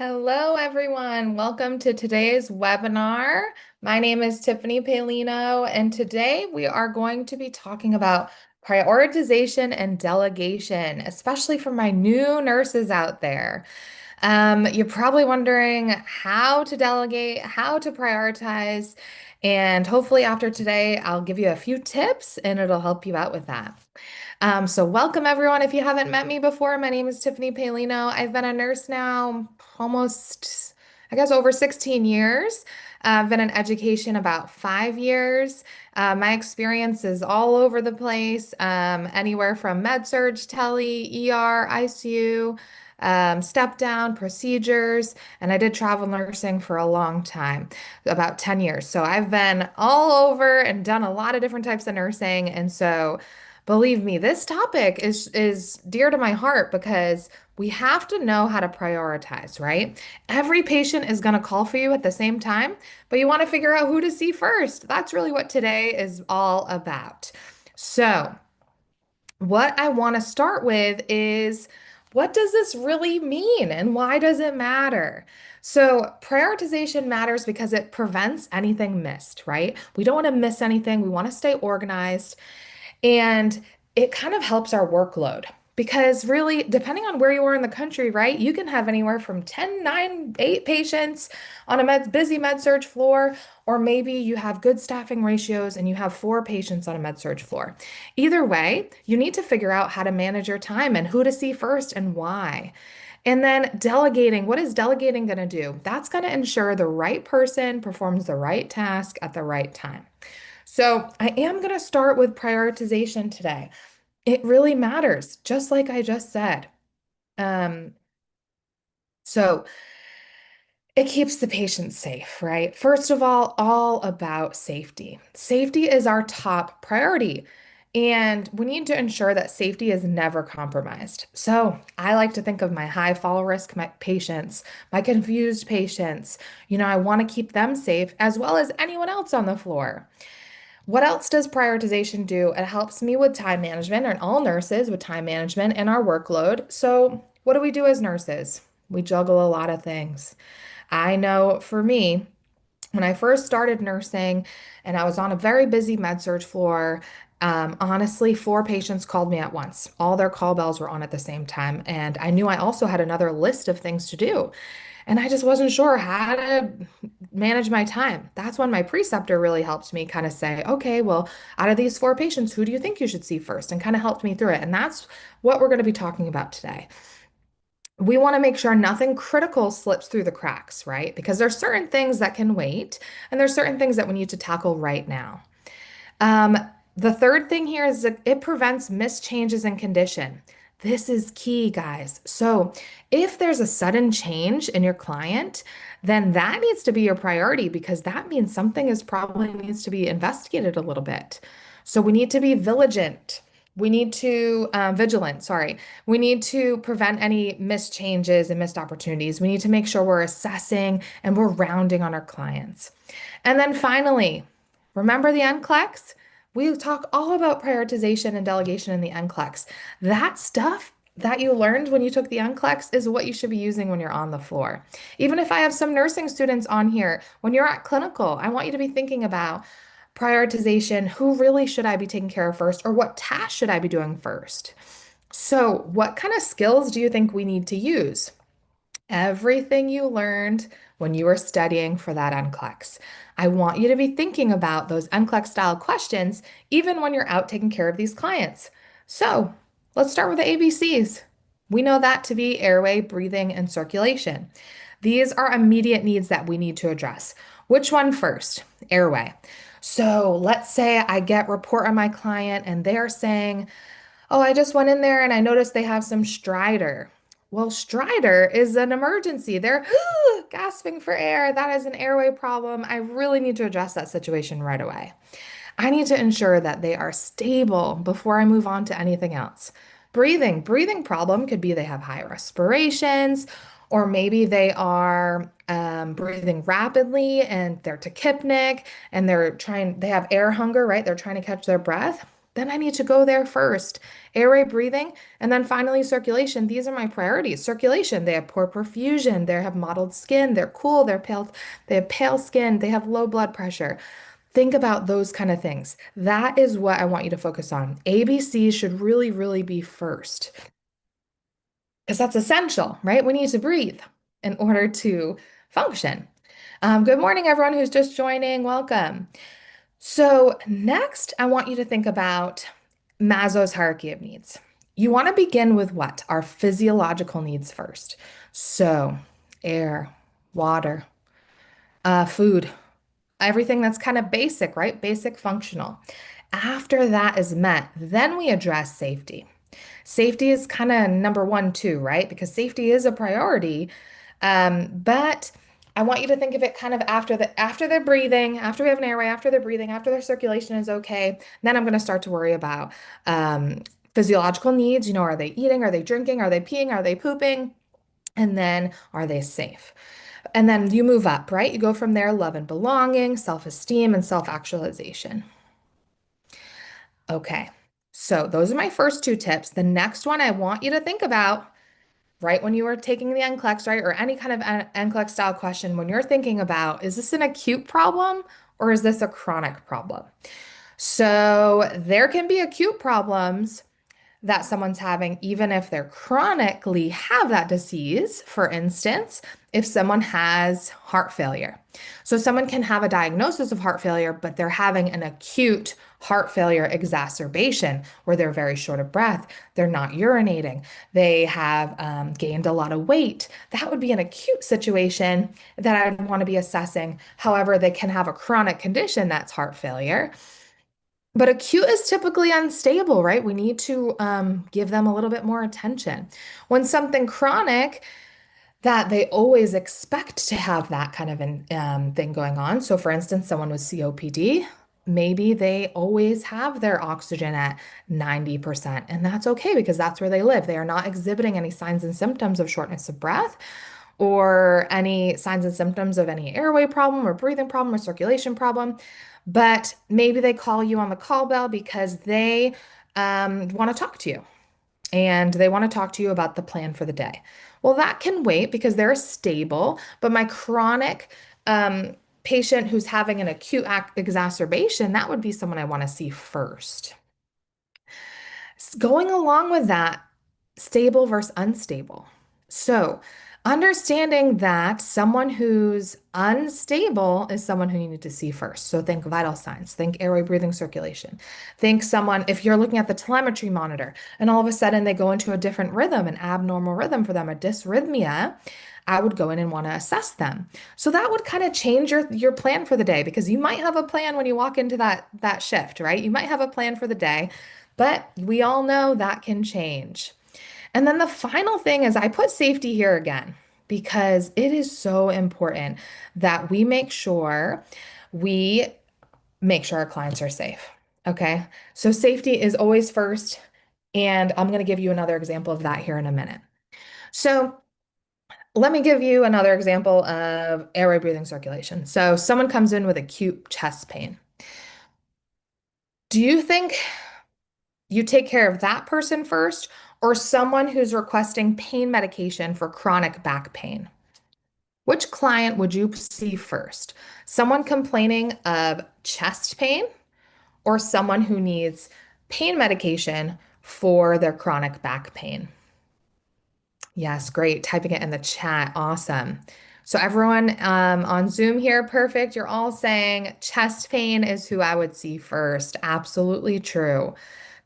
Hello, everyone. Welcome to today's webinar. My name is Tiffany Palino, and today we are going to be talking about prioritization and delegation, especially for my new nurses out there. You're probably wondering how to delegate, how to prioritize, and hopefully after today, I'll give you a few tips and it'll help you out with that. So welcome everyone. If you haven't met me before, my name is Tiffany Palino. I've been a nurse now almost, I guess, over 16 years. I've been in education about 5 years. My experience is all over the place, anywhere from med surg, tele, ER, ICU, step down, procedures, and I did travel nursing for a long time, about 10 years. So I've been all over and done a lot of different types of nursing. And so believe me, this topic is dear to my heart because we have to know how to prioritize, right? Every patient is going to call for you at the same time, but you want to figure out who to see first. That's really what today is all about. So, what I want to start with is what does this really mean and why does it matter? So, prioritization matters because it prevents anything missed, right? We don't want to miss anything. We want to stay organized. And it kind of helps our workload because really, depending on where you are in the country, right, you can have anywhere from 10, 9, 8 patients on a busy med surg floor, or maybe you have good staffing ratios and you have 4 patients on a med surg floor. Either way, you need to figure out how to manage your time and who to see first and why. And then delegating, what is delegating going to do? That's going to ensure the right person performs the right task at the right time. So I am going to start with prioritization today. It really matters, just like I just said. Um, so it keeps the patient safe, right? First of all about safety. Safety is our top priority, and we need to ensure that safety is never compromised. So I like to think of my high fall risk patients, my confused patients. I want to keep them safe as well as anyone else on the floor. What else does prioritization do? It helps me with time management, and all nurses with time management and our workload. So, what do we do as nurses? We juggle a lot of things. I know for me, when I first started nursing and I was on a very busy med surg floor, honestly, 4 patients called me at once. All their call bells were on at the same time. And I knew I also had another list of things to do. And I just wasn't sure how to manage my time. That's when my preceptor really helped me kind of say, okay, well, out of these 4 patients, who do you think you should see first? And kind of helped me through it. And that's what we're going to be talking about today. We want to make sure nothing critical slips through the cracks, right? Because there's certain things that can wait, and there's certain things that we need to tackle right now. Um, the third thing here is that it prevents missed changes in condition. This is key, guys. So, if there's a sudden change in your client, then that needs to be your priority because that means something is probably needs to be investigated a little bit. So, we need to be vigilant. We need to vigilant, sorry. We need to prevent any missed changes and missed opportunities. We need to make sure we're assessing and we're rounding on our clients. And then finally, remember the NCLEX? We talk all about prioritization and delegation in the NCLEX. That stuff that you learned when you took the NCLEX is what you should be using when you're on the floor. Even if I have some nursing students on here, when you're at clinical, I want you to be thinking about prioritization. Who really should I be taking care of first, or what task should I be doing first? So, what kind of skills do you think we need to use? Everything you learned when you were studying for that NCLEX. I want you to be thinking about those NCLEX style questions even when you're out taking care of these clients. So let's start with the ABCs. We know that to be airway, breathing, and circulation. These are immediate needs that we need to address. Which one first? Airway. So let's say I get report on my client and they're saying, oh, I just went in there and I noticed they have some stridor. Well, stridor is an emergency. They're gasping for air. That is an airway problem. I really need to address that situation right away. I need to ensure that they are stable before I move on to anything else. Breathing problem could be they have high respirations, or maybe they are breathing rapidly and they're tachypnic and they have air hunger, right? They're trying to catch their breath. then I need to go there first. Airway breathing, and then finally circulation. These are my priorities. Circulation, they have poor perfusion, they have mottled skin, they're cool, they're pale, they have pale skin, they have low blood pressure. Think about those kind of things. That is what I want you to focus on. ABC should really, really be first because that's essential, right? We need to breathe in order to function. Good morning, everyone who's just joining. Welcome. So, next, I want you to think about Maslow's hierarchy of needs. You want to begin with what? Our physiological needs first. So, air, water, food, everything that's kind of basic, right? Basic functional. After that is met, then we address safety. Safety is kind of number one too, right? Because safety is a priority. But I want you to think of it kind of after they're breathing, after we have an airway, after they're breathing, after their circulation is okay. Then I'm going to start to worry about physiological needs. You know, are they eating? Are they drinking? Are they peeing? Are they pooping? And then are they safe? And then you move up, right? You go from there, love and belonging, self-esteem, and self-actualization. Okay. So those are my first two tips. The next one I want you to think about right when you are taking the NCLEX, right, or any kind of NCLEX style question, when you're thinking about, is this an acute problem or is this a chronic problem? So there can be acute problems that someone's having, even if they're chronically have that disease. For instance, if someone has heart failure. So someone can have a diagnosis of heart failure, but they're having an acute heart failure exacerbation where they're very short of breath, they're not urinating, they have gained a lot of weight. That would be an acute situation that I want to be assessing. However, they can have a chronic condition that's heart failure. But acute is typically unstable, right? We need to give them a little bit more attention. When something chronic, that they always expect to have that kind of thing going on. So, for instance, someone with COPD, maybe they always have their oxygen at 90%, and that's okay because that's where they live. They are not exhibiting any signs and symptoms of shortness of breath or any signs and symptoms of any airway problem or breathing problem or circulation problem. But maybe they call you on the call bell because they want to talk to you and they want to talk to you about the plan for the day. Well, that can wait because they're stable, but my chronic patient who's having an acute exacerbation, that would be someone I want to see first. Going along with that, stable versus unstable. So, understanding that someone who's unstable is someone who you need to see first. So, think vital signs, think airway, breathing, circulation. Think someone, if you're looking at the telemetry monitor and all of a sudden they go into a different rhythm, an abnormal rhythm for them, a dysrhythmia, I would go in and want to assess them. So that would kind of change your plan for the day because you might have a plan when you walk into that shift, right? You might have a plan for the day, but we all know that can change. And then the final thing is I put safety here again because it is so important that we make sure our clients are safe. Okay. So safety is always first. And I'm going to give you another example of that here in a minute. So let me give you another example of airway, breathing, circulation. So someone comes in with acute chest pain. Do you think you take care of that person first or someone who's requesting pain medication for chronic back pain? Which client would you see first? Someone complaining of chest pain or someone who needs pain medication for their chronic back pain? Yes, great. Typing it in the chat. Awesome. So everyone on Zoom here, perfect. You're all saying chest pain is who I would see first. Absolutely true.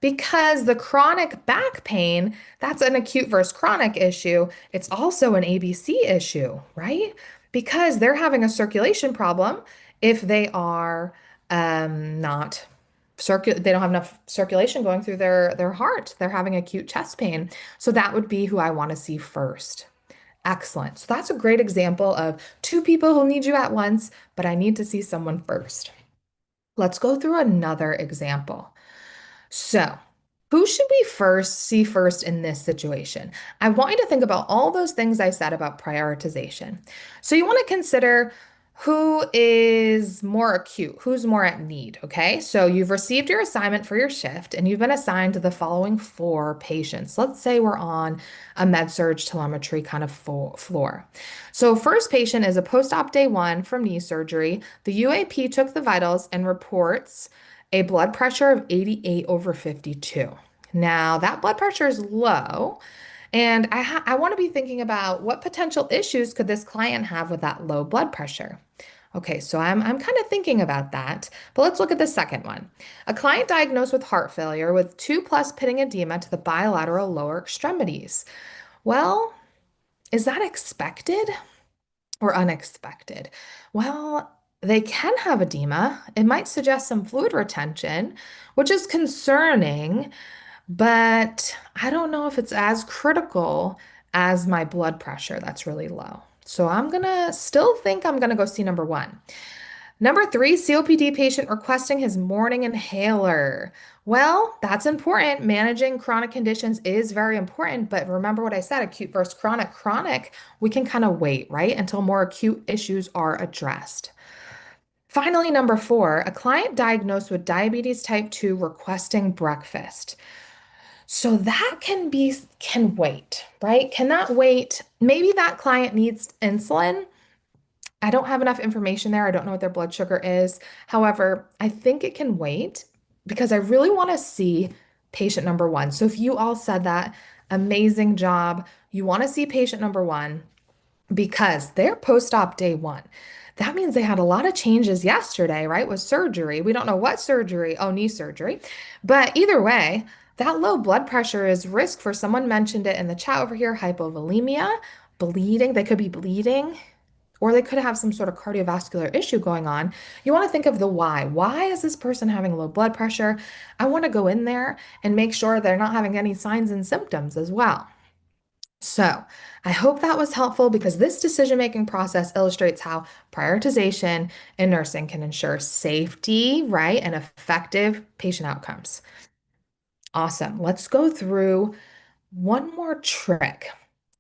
Because the chronic back pain, that's an acute versus chronic issue. It's also an ABC issue, right? Because they're having a circulation problem if they are not they don't have enough circulation going through their heart. They're having acute chest pain. So that would be who I want to see first. Excellent. So that's a great example of two people who need you at once, but I need to see someone first. Let's go through another example. So, who should we see first in this situation? I want you to think about all those things I said about prioritization. So you want to consider Who is more acute? Who's more at need? Okay, so you've received your assignment for your shift and you've been assigned to the following four patients. Let's say we're on a med-surg telemetry kind of floor. So, first patient is a post-op day one from knee surgery. The UAP took the vitals and reports a blood pressure of 88 over 52. Now, that blood pressure is low. And I want to be thinking about what potential issues could this client have with that low blood pressure. Okay, so I'm kind of thinking about that, but let's look at the second one. A client diagnosed with heart failure with 2+ pitting edema to the bilateral lower extremities. Well, is that expected or unexpected? Well, they can have edema. It might suggest some fluid retention, which is concerning, but I don't know if it's as critical as my blood pressure that's really low. So I'm gonna still think I'm gonna go see number one. Number three, COPD patient requesting his morning inhaler. Well, that's important. Managing chronic conditions is very important, but remember what I said, acute versus chronic. Chronic, we can kind of wait, right, until more acute issues are addressed. Finally, number four, a client diagnosed with diabetes type 2 requesting breakfast. So that can wait, right? Can that wait? Maybe that client needs insulin. I don't have enough information there. I don't know what their blood sugar is. However, I think it can wait because I really want to see patient number one. So if you all said that, amazing job. You want to see patient number one because they're post-op day one. That means they had a lot of changes yesterday, right? With surgery. We don't know what surgery. Oh, knee surgery. But either way, that low blood pressure is risk for someone mentioned it in the chat over here, hypovolemia, bleeding. They could be bleeding or they could have some sort of cardiovascular issue going on. You want to think of the why. Why is this person having low blood pressure? I want to go in there and make sure they're not having any signs and symptoms as well. So, I hope that was helpful because this decision-making process illustrates how prioritization in nursing can ensure safety, right, and effective patient outcomes. Awesome. Let's go through one more trick.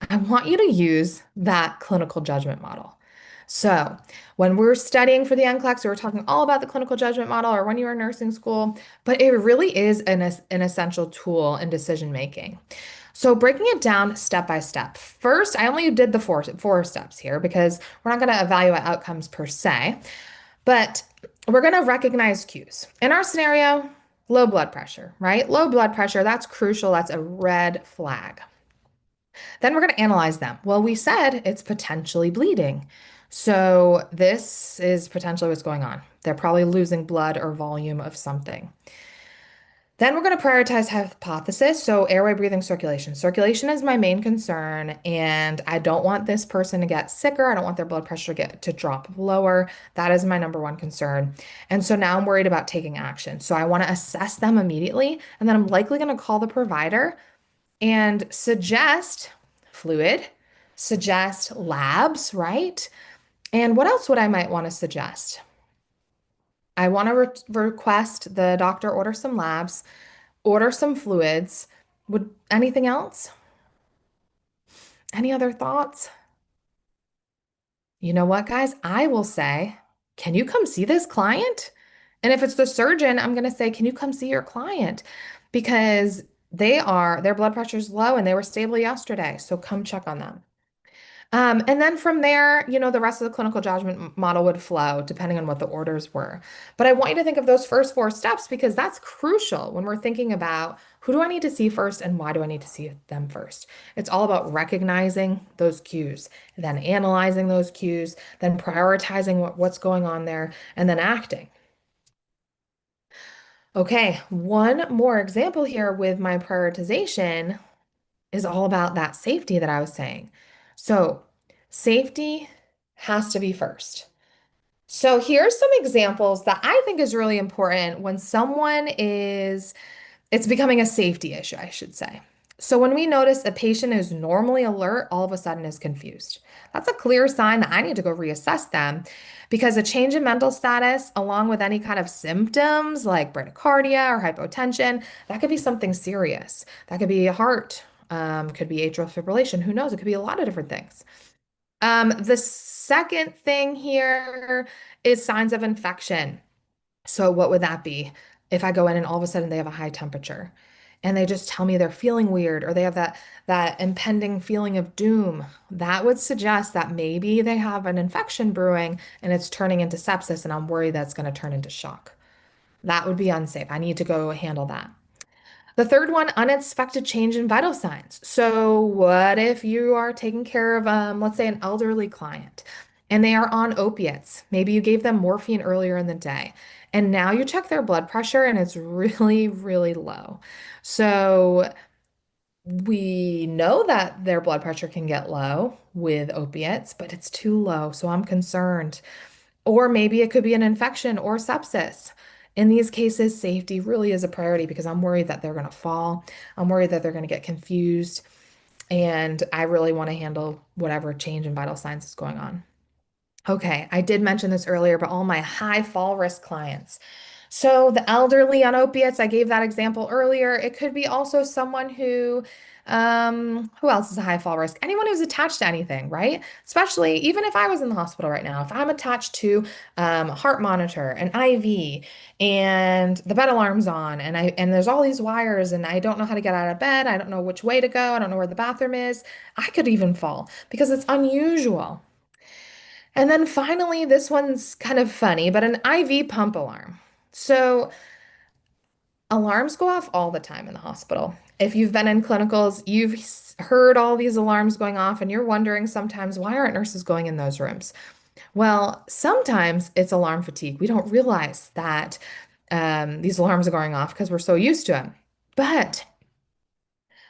I want you to use that clinical judgment model. So, when we're studying for the NCLEX, we were talking all about the clinical judgment model, or when you were in nursing school, but it really is an essential tool in decision making. So, breaking it down step by step. First, I only did the four steps here because we're not going to evaluate outcomes per se, but we're going to recognize cues. In our scenario, low blood pressure, right? Low blood pressure, that's crucial. That's a red flag. Then we're going to analyze them. Well, we said it's potentially bleeding. So this is potentially what's going on. They're probably losing blood or volume of something. Then we're going to prioritize hypothesis. So airway, breathing, circulation. Circulation is my main concern, and I don't want this person to get sicker. I don't want their blood pressure to drop lower. That is my number one concern. And so now I'm worried about taking action. So I want to assess them immediately, and then I'm likely going to call the provider and suggest fluid, suggest labs, right? And what else would I might want to suggest? I want to request the doctor order some labs, order some fluids. Would anything else? Any other thoughts? You know what, guys? I will say, can you come see this client? And if it's the surgeon, I'm going to say, can you come see your client? Because their blood pressure is low and they were stable yesterday. So come check on them. And then from there, the rest of the clinical judgment model would flow depending on what the orders were. But I want you to think of those first four steps because that's crucial when we're thinking about who do I need to see first and why do I need to see them first. It's all about recognizing those cues, then analyzing those cues, then prioritizing what's going on there, and then acting. Okay, one more example here with my prioritization is all about that safety that I was saying. So, safety has to be first. So, here's some examples that I think is really important when it's becoming a safety issue, I should say. So, when we notice a patient who's normally alert all of a sudden is confused, that's a clear sign that I need to go reassess them because a change in mental status, along with any kind of symptoms like bradycardia or hypotension, that could be something serious. That could be a heart, could be atrial fibrillation. Who knows? It could be a lot of different things. The second thing here is signs of infection. So what would that be? If I go in and all of a sudden they have a high temperature and they just tell me they're feeling weird or they have that impending feeling of doom, that would suggest that maybe they have an infection brewing and it's turning into sepsis and I'm worried that's going to turn into shock. That would be unsafe. I need to go handle that. The third one, unexpected change in vital signs. So, what if you are taking care of, let's say, an elderly client and they are on opiates? Maybe you gave them morphine earlier in the day, and now you check their blood pressure and it's really, really low. So, we know that their blood pressure can get low with opiates, but it's too low. So, I'm concerned. Or maybe it could be an infection or sepsis. In these cases, safety really is a priority because I'm worried that they're going to fall. I'm worried that they're going to get confused. And I really want to handle whatever change in vital signs is going on. Okay, I did mention this earlier, but all my high fall risk clients. So the elderly on opiates, I gave that example earlier. It could be also someone who else is a high fall risk? Anyone who's attached to anything, right? Especially even if I was in the hospital right now, if I'm attached to a heart monitor, an IV, and the bed alarm's on, and there's all these wires, and I don't know how to get out of bed. I don't know which way to go. I don't know where the bathroom is. I could even fall because it's unusual. And then finally, this one's kind of funny, but an IV pump alarm. So alarms go off all the time in the hospital. If you've been in clinicals, you've heard all these alarms going off, and you're wondering sometimes why aren't nurses going in those rooms? Well, sometimes it's alarm fatigue. We don't realize that these alarms are going off because we're so used to them. But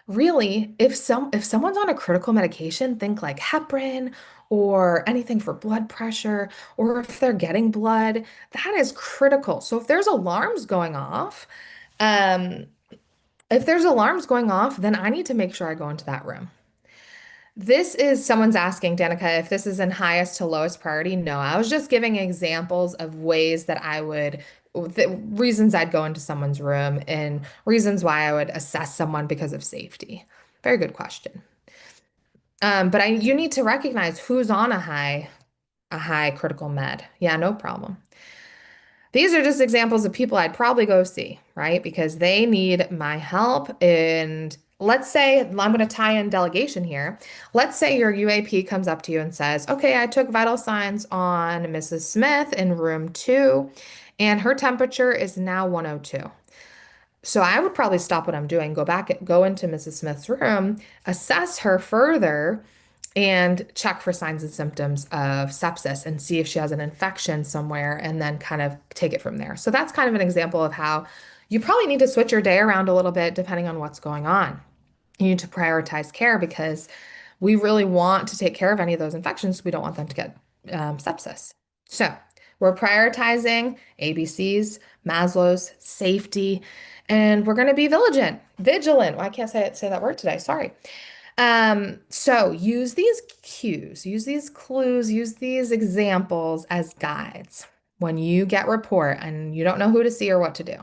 really, if someone's on a critical medication, think like heparin or anything for blood pressure, or if they're getting blood, that is critical. So if there's alarms going off, um, then I need to make sure I go into that room. This is someone's asking, Danica, if this is in highest to lowest priority. No, I was just giving examples of ways that reasons I'd go into someone's room and reasons why I would assess someone because of safety. Very good question. But you need to recognize who's on a high critical med. Yeah, no problem. These are just examples of people I'd probably go see, right? Because they need my help. And let's say I'm going to tie in delegation here. Let's say your UAP comes up to you and says, okay, I took vital signs on Mrs. Smith in room 2, and her temperature is now 102. So I would probably stop what I'm doing, go into Mrs. Smith's room, assess her further, and check for signs and symptoms of sepsis and see if she has an infection somewhere and then kind of take it from there. So that's kind of an example of how you probably need to switch your day around a little bit depending on what's going on. You need to prioritize care because we really want to take care of any of those infections. We don't want them to get sepsis. So we're prioritizing ABCs, Maslow's, safety, and we're going to be vigilant. Well, I can't say that word today. Sorry. So use these cues, use these clues, use these examples as guides when you get report and you don't know who to see or what to do.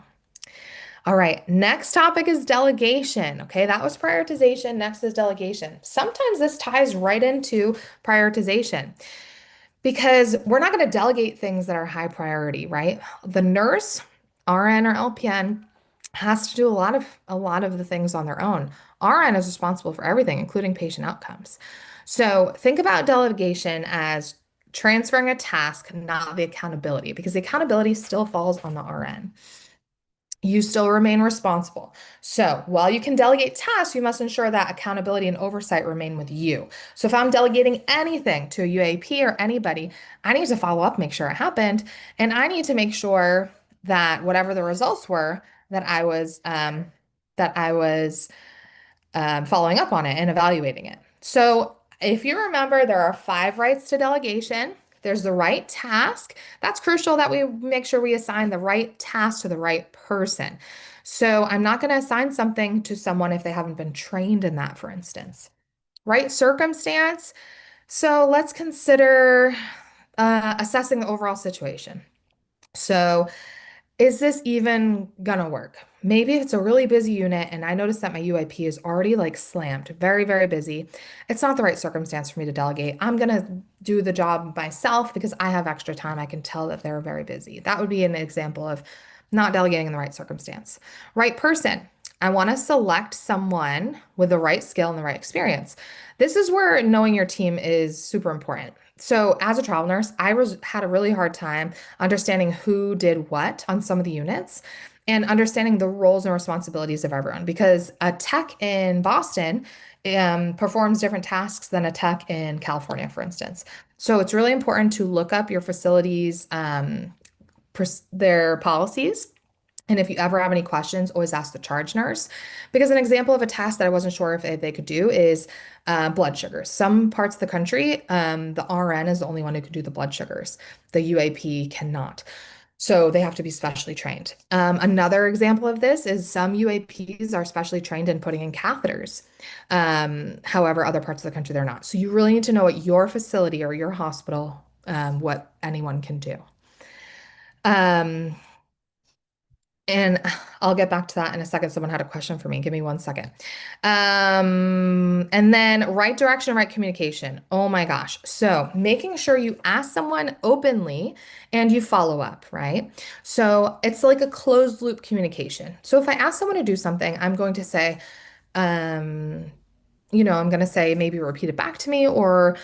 All right, next topic is delegation. Okay, that was prioritization. Next is delegation. Sometimes this ties right into prioritization because we're not going to delegate things that are high priority, right? The nurse, RN or LPN, has to do a lot of the things on their own. RN is responsible for everything, including patient outcomes. So think about delegation as transferring a task, not the accountability, because the accountability still falls on the RN. You still remain responsible. So while you can delegate tasks, you must ensure that accountability and oversight remain with you. So if I'm delegating anything to a UAP or anybody, I need to follow up, make sure it happened, and I need to make sure that whatever the results were, that I was following up on it and evaluating it. So if you remember, there are 5 rights to delegation. There's the right task. That's crucial that we make sure we assign the right task to the right person. So I'm not going to assign something to someone if they haven't been trained in that, for instance. Right circumstance. So let's consider assessing the overall situation. So is this even gonna work? Maybe if it's a really busy unit and I notice that my UIP is already like slammed, very, very busy. It's not the right circumstance for me to delegate. I'm gonna do the job myself because I have extra time. I can tell that they're very busy. That would be an example of not delegating in the right circumstance. Right person. I want to select someone with the right skill and the right experience. This is where knowing your team is super important. So, as a travel nurse, had a really hard time understanding who did what on some of the units and understanding the roles and responsibilities of everyone because a tech in Boston performs different tasks than a tech in California, for instance. So it's really important to look up your facilities, their policies. And if you ever have any questions, always ask the charge nurse. Because an example of a task that I wasn't sure if they could do is blood sugars. Some parts of the country, the RN is the only one who can do the blood sugars. The UAP cannot. So they have to be specially trained. Another example of this is some UAPs are specially trained in putting in catheters. However, other parts of the country, they're not. So you really need to know at your facility or your hospital what anyone can do. Um, and I'll get back to that in a second. Someone had a question for me. Give me one second. And then right direction, right communication. Oh my gosh. So making sure you ask someone openly and you follow up, right? So it's like a closed loop communication. So if I ask someone to do something, I'm going to say, um, I'm going to say maybe repeat it back to me or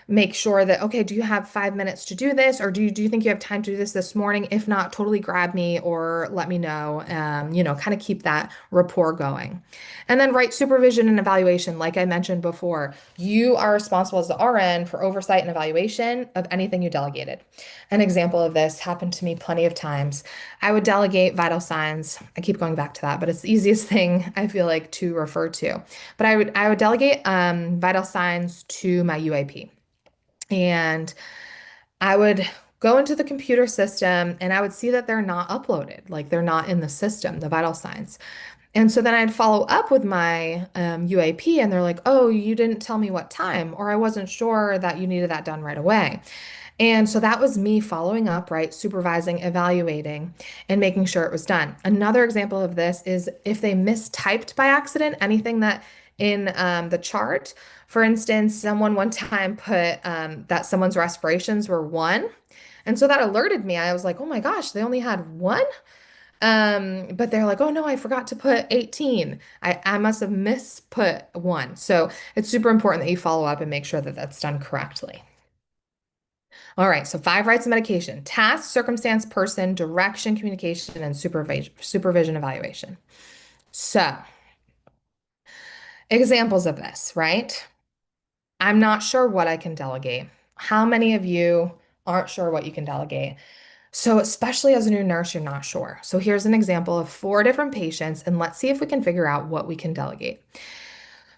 make sure that, okay, do you have 5 minutes to do this? Or do you think you have time to do this morning? If not, totally grab me or let me know, kind of keep that rapport going. And then right supervision and evaluation, like I mentioned before, you are responsible as the RN for oversight and evaluation of anything you delegated. An example of this happened to me plenty of times. I would delegate vital signs. I keep going back to that, but it's the easiest thing I feel like to refer to. But I would delegate vital signs to my UAP. And I would go into the computer system and I would see that they're not uploaded, like they're not in the system, the vital signs. And so then I'd follow up with my UAP and they're like, oh, you didn't tell me what time, or I wasn't sure that you needed that done right away. And so that was me following up, right? Supervising, evaluating, and making sure it was done. Another example of this is if they mistyped by accident anything that in the chart. For instance, someone one time put that someone's respirations were one. And so that alerted me. I was like, oh my gosh, they only had one? But they're like, oh no, I forgot to put 18. I must have misput one. So it's super important that you follow up and make sure that that's done correctly. All right, so five rights of medication: task, circumstance, person, direction, communication, and supervision evaluation. So, examples of this, right? I'm not sure what I can delegate. How many of you aren't sure what you can delegate? So, especially as a new nurse, you're not sure. So, here's an example of four different patients, and let's see if we can figure out what we can delegate.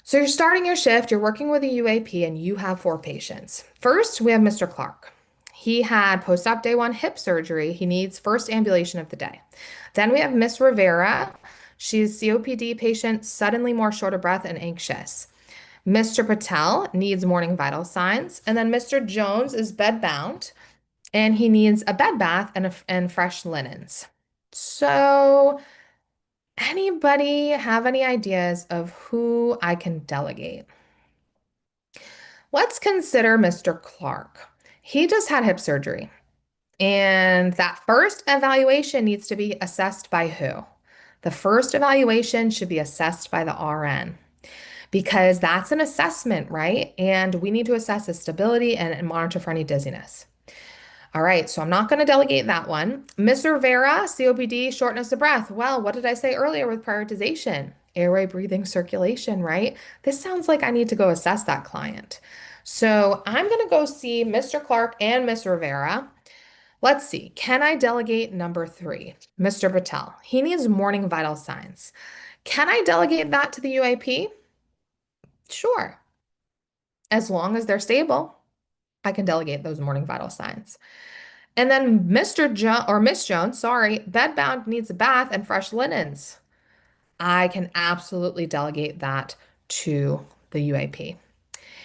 So, you're starting your shift, you're working with a UAP, and you have four patients. First, we have Mr. Clark. He had post-op day one hip surgery. He needs first ambulation of the day. Then we have Miss Rivera. She's COPD patient, suddenly more short of breath and anxious. Mr. Patel needs morning vital signs. And then Mr. Jones is bedbound and he needs a bed bath and fresh linens. So, anybody have any ideas of who I can delegate? Let's consider Mr. Clark. He just had hip surgery. And that first evaluation needs to be assessed by who? The first evaluation should be assessed by the RN because that's an assessment, right? And we need to assess his stability and monitor for any dizziness. All right, so I'm not going to delegate that one. Ms. Rivera, COPD, shortness of breath. Well, what did I say earlier with prioritization? Airway, breathing, circulation, right? This sounds like I need to go assess that client. So I'm going to go see Mr. Clark and Ms. Rivera. Let's see. Can I delegate number three, Mr. Patel? He needs morning vital signs. Can I delegate that to the UAP? Sure. As long as they're stable, I can delegate those morning vital signs. And then Mr. or Miss Jones, sorry, bedbound needs a bath and fresh linens. I can absolutely delegate that to the UAP.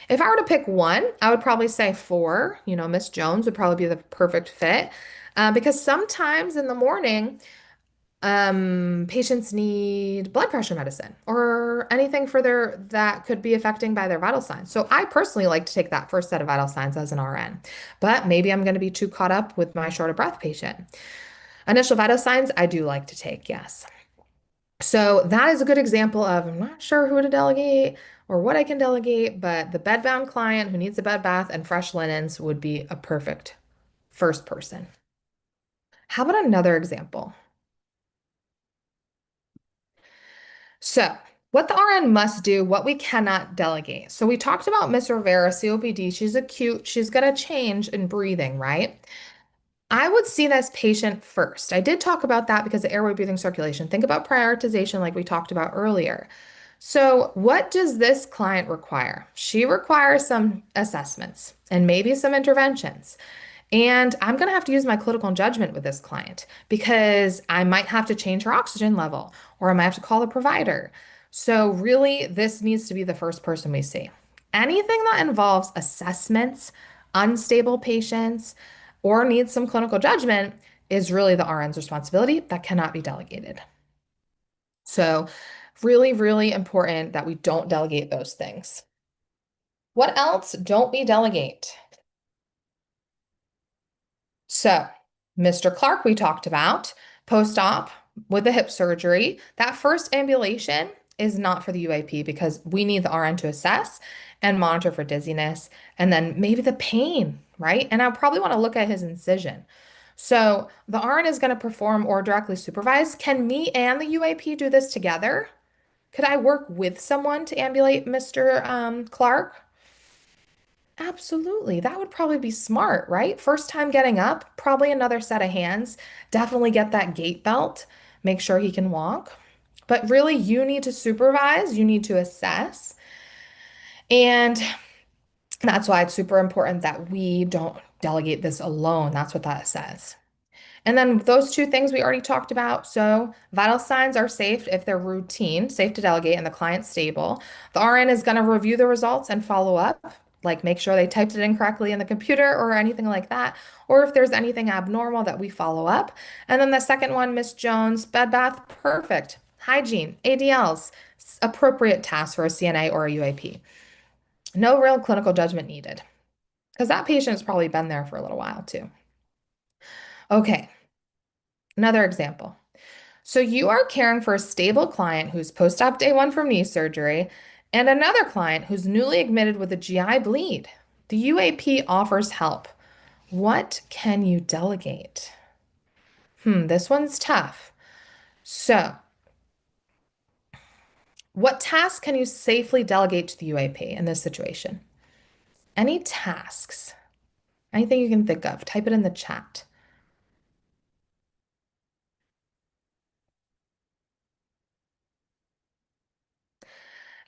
If I were to pick one, I would probably say four. Miss Jones would probably be the perfect fit because sometimes in the morning, Patients need blood pressure medicine or anything further that could be affecting by their vital signs. So I personally like to take that first set of vital signs as an RN, but maybe I'm going to be too caught up with my short of breath patient. Initial vital signs, I do like to take, yes. So that is a good example of I'm not sure who to delegate or what I can delegate, but the bedbound client who needs a bed bath and fresh linens would be a perfect first person. How about another example? So, what the RN must do, what we cannot delegate. So, we talked about Miss Rivera, COPD. She's acute. She's going to change in breathing, right? I would see this patient first. I did talk about that because of airway, breathing, circulation. Think about prioritization like we talked about earlier. So, what does this client require? She requires some assessments and maybe some interventions. And I'm going to have to use my clinical judgment with this client because I might have to change her oxygen level or I might have to call a provider. So, really, this needs to be the first person we see. Anything that involves assessments, unstable patients, or needs some clinical judgment is really the RN's responsibility that cannot be delegated. So, really, really important that we don't delegate those things. What else don't we delegate? So, Mr. Clark, we talked about post-op with the hip surgery. That first ambulation is not for the UAP because we need the RN to assess and monitor for dizziness and then maybe the pain, right? And I probably want to look at his incision. So, the RN is going to perform or directly supervise. Can me and the UAP do this together? Could I work with someone to ambulate Mr. Clark? Absolutely. That would probably be smart, right? First time getting up, probably another set of hands. Definitely get that gait belt. Make sure he can walk. But really, you need to supervise, you need to assess. And that's why it's super important that we don't delegate this alone. That's what that says. And then those two things we already talked about. So vital signs are safe if they're routine, safe to delegate, and the client's stable. The RN is going to review the results and follow up, like make sure they typed it in correctly in the computer or anything like that, or if there's anything abnormal that we follow up. And then the second one, Miss Jones, bed bath, perfect. Hygiene, ADLs, appropriate tasks for a CNA or a UAP. No real clinical judgment needed because that patient's probably been there for a little while too. Okay, another example. So you are caring for a stable client who's post-op day one from knee surgery and another client who's newly admitted with a GI bleed. The UAP offers help. What can you delegate? This one's tough. So, what tasks can you safely delegate to the UAP in this situation? Any tasks? Anything you can think of, type it in the chat.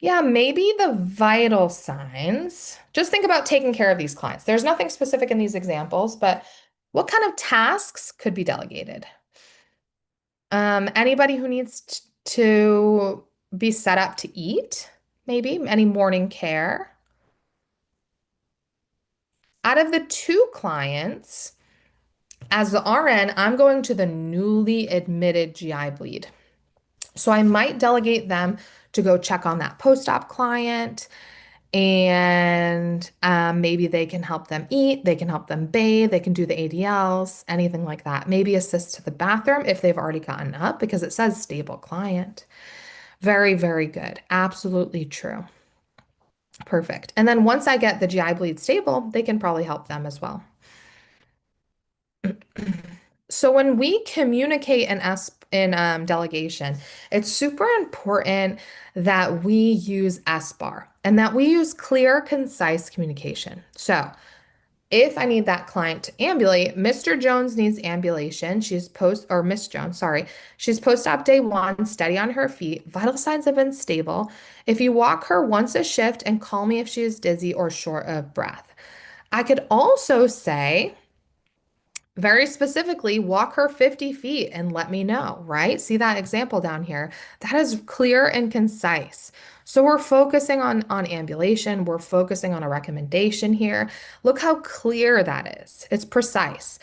Yeah, maybe the vital signs. Just think about taking care of these clients. There's nothing specific in these examples, but what kind of tasks could be delegated? Anybody who needs to be set up to eat, maybe any morning care. Out of the two clients, as the RN, I'm going to the newly admitted GI bleed. So I might delegate them to go check on that post-op client. And maybe they can help them eat, they can help them bathe, they can do the ADLs, anything like that. Maybe assist to the bathroom if they've already gotten up because it says stable client. Very, very good. Absolutely true. Perfect. And then once I get the GI bleed stable, they can probably help them as well. So when we communicate in delegation, it's super important that we use SBAR and that we use clear, concise communication. So if I need that client to ambulate, Mr. Jones needs ambulation. She's post, or Miss Jones, sorry. She's post-op day one, steady on her feet. Vital signs have been stable. If you walk her once a shift and call me if she is dizzy or short of breath. I could also say, very specifically, walk her 50 feet and let me know, right? See that example down here? That is clear and concise. So we're focusing on ambulation. We're focusing on a recommendation here. Look how clear that is. It's precise.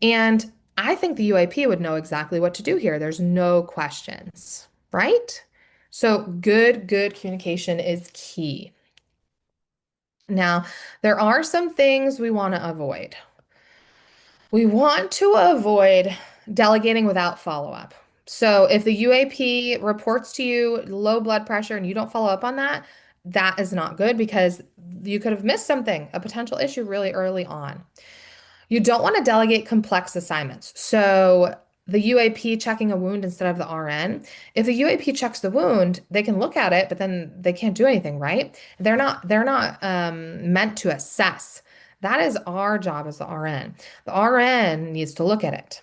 And I think the UAP would know exactly what to do here. There's no questions, right? So good communication is key. Now, there are some things we want to avoid. We want to avoid delegating without follow-up. So if the UAP reports to you low blood pressure and you don't follow up on that, that is not good because you could have missed something, a potential issue really early on. You don't want to delegate complex assignments. So the UAP checking a wound instead of the RN. If the UAP checks the wound, they can look at it, but then they can't do anything, right? They're not meant to assess. That is our job as the RN. The RN needs to look at it.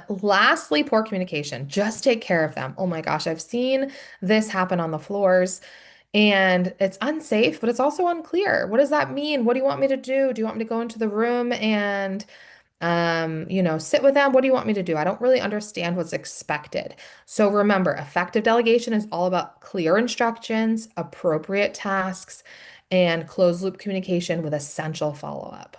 Lastly, poor communication. Just take care of them. Oh my gosh, I've seen this happen on the floors. And it's unsafe, but it's also unclear. What does that mean? What do you want me to do? Do you want me to go into the room and, sit with them? What do you want me to do? I don't really understand what's expected. So remember, effective delegation is all about clear instructions, appropriate tasks, and closed loop communication with essential follow-up.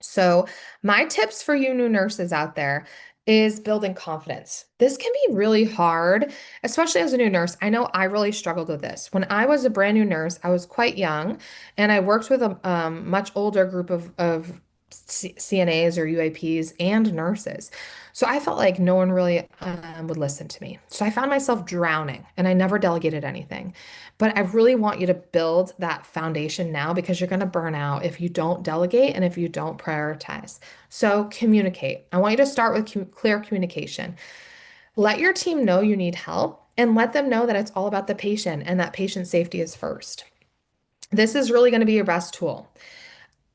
So, my tips for you new nurses out there is building confidence. This can be really hard, especially as a new nurse. I know I really struggled with this. When I was a brand new nurse, I was quite young and I worked with a much older group of CNAs or UAPs and nurses. So I felt like no one really would listen to me. So I found myself drowning and I never delegated anything. But I really want you to build that foundation now because you're going to burn out if you don't delegate and if you don't prioritize. So communicate. I want you to start with clear communication. Let your team know you need help and let them know that it's all about the patient and that patient safety is first. This is really going to be your best tool.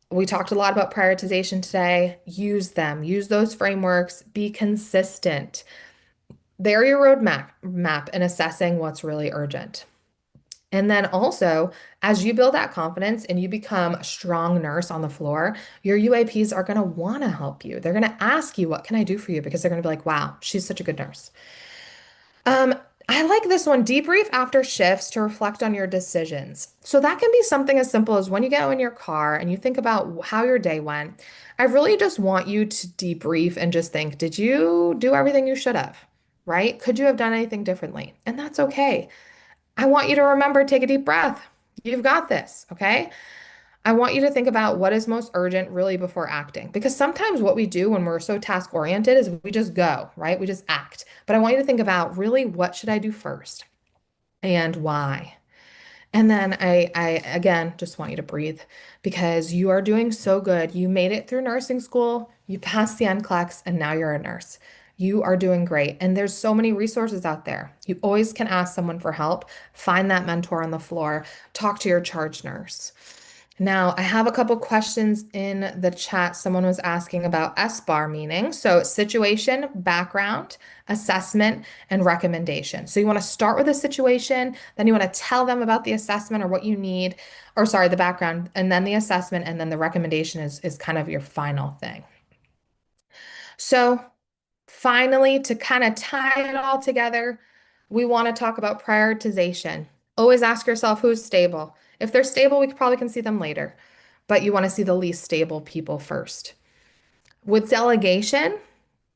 We talked a lot about prioritization today. Use them, use those frameworks, be consistent. They're your roadmap in assessing what's really urgent. And then also, as you build that confidence and you become a strong nurse on the floor, your UAPs are going to want to help you. They're going to ask you, what can I do for you? Because they're going to be like, wow, she's such a good nurse. Um, I like this one, debrief after shifts to reflect on your decisions. So that can be something as simple as when you get in your car and you think about how your day went. I really just want you to debrief and just think, did you do everything you should have? Right? Could you have done anything differently? And that's okay. I want you to remember, take a deep breath. You've got this, okay? I want you to think about what is most urgent really before acting. Because sometimes what we do when we're so task oriented is we just go, right? We just act. But I want you to think about really what should I do first and why? And then I again just want you to breathe because you are doing so good. You made it through nursing school, you passed the NCLEX, and now you're a nurse. You are doing great. And there's so many resources out there. You always can ask someone for help, find that mentor on the floor, talk to your charge nurse. Now, I have a couple questions in the chat. Someone was asking about SBAR meaning. So, situation, background, assessment, and recommendation. So, you want to start with a situation, then you want to tell them about the assessment or what you need, or sorry, the background, and then the assessment, and then the recommendation is kind of your final thing. So, finally, to kind of tie it all together, we want to talk about prioritization. Always ask yourself who's stable. If they're stable, we probably can see them later, but you want to see the least stable people first. With delegation,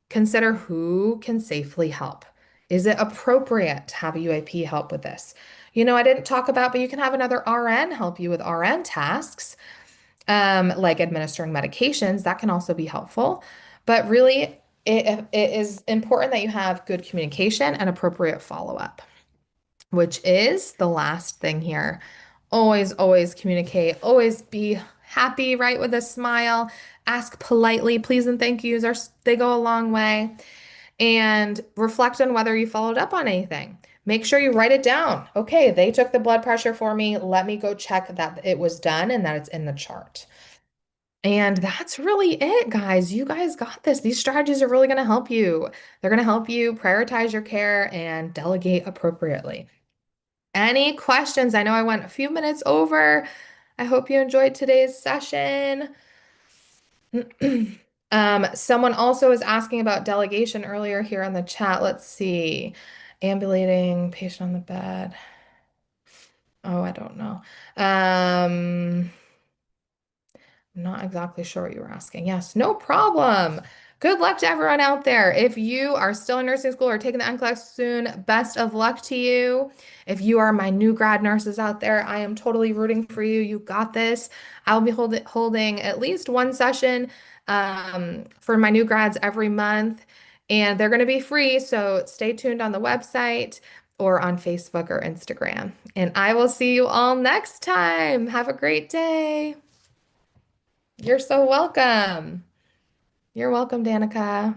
consider who can safely help. Is it appropriate to have a UAP help with this? I didn't talk about, but you can have another RN help you with RN tasks, like administering medications. That can also be helpful. But really, it is important that you have good communication and appropriate follow-up, which is the last thing here. Always communicate. Always be happy, right, with a smile. Ask politely. Please and thank yous they go a long way. And reflect on whether you followed up on anything. Make sure you write it down. Okay, they took the blood pressure for me. Let me go check that it was done and that it's in the chart. And that's really it, guys. You guys got this. These strategies are really going to help you. They're going to help you prioritize your care and delegate appropriately. Any questions? I know I went a few minutes over. I hope you enjoyed today's session. Someone also was asking about delegation earlier here in the chat. Let's see. Ambulating, patient on the bed. Oh, I don't know. I'm not exactly sure what you were asking. Yes, no problem. Good luck to everyone out there. If you are still in nursing school or taking the NCLEX soon, best of luck to you. If you are my new grad nurses out there, I am totally rooting for you. You got this. I'll be holding at least one session for my new grads every month, and they're going to be free. So stay tuned on the website or on Facebook or Instagram. And I will see you all next time. Have a great day. You're so welcome. You're welcome, Danica.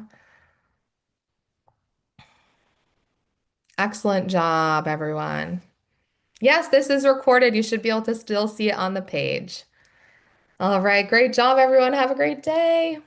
Excellent job, everyone. Yes, this is recorded. You should be able to still see it on the page. All right, great job, everyone. Have a great day.